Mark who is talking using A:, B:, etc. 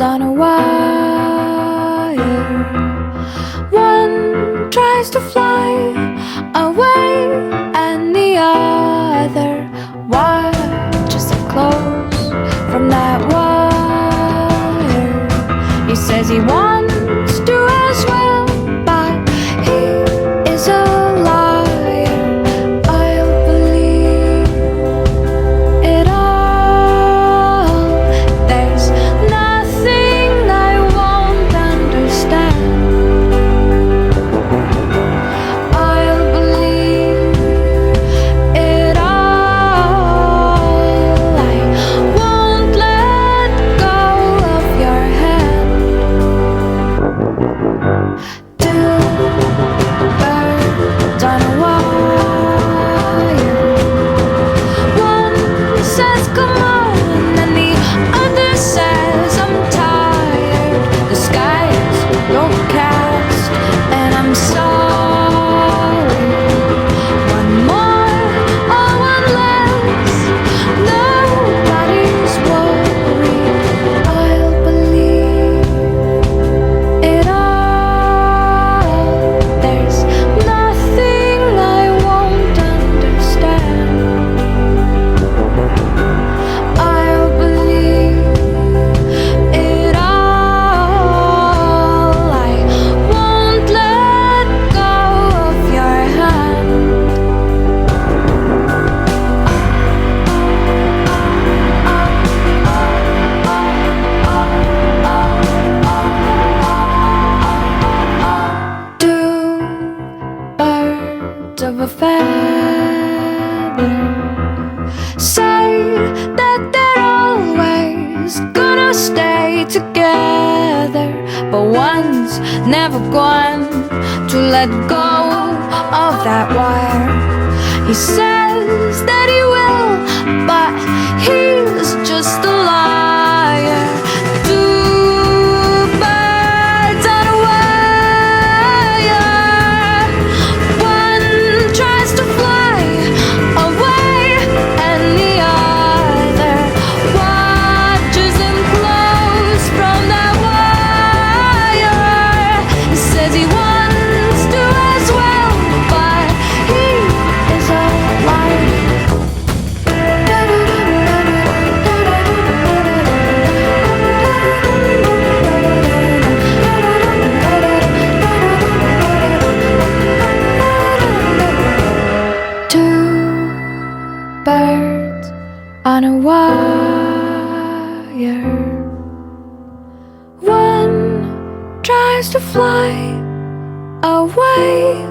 A: on a wire. One tries to fly away, and the other watches it close from that wire. He says he wants to as well, but he is a liar. I'll believe it all. There's nothing I won't understand. I'll believe it all. I won't let go of your hand. Two birds on a wire. One says come on, and the other says I'm tired. The sky's overcast, and I'm sorry. One more or one less, nobody's worried. I'll believe it all. There's nothing I won't understand. I'll believe it all. I won't let go of your hand. Two birds of a feather say that they're always gonna stay together, but one's never going to let go of that wire. He says that he will, but he's just a liar. Two birds on a wire. One tries to fly away, and the other watches him close from that wire. He says he wants to as well, but he is a liar. Two birds on a wire. One tries to fly away,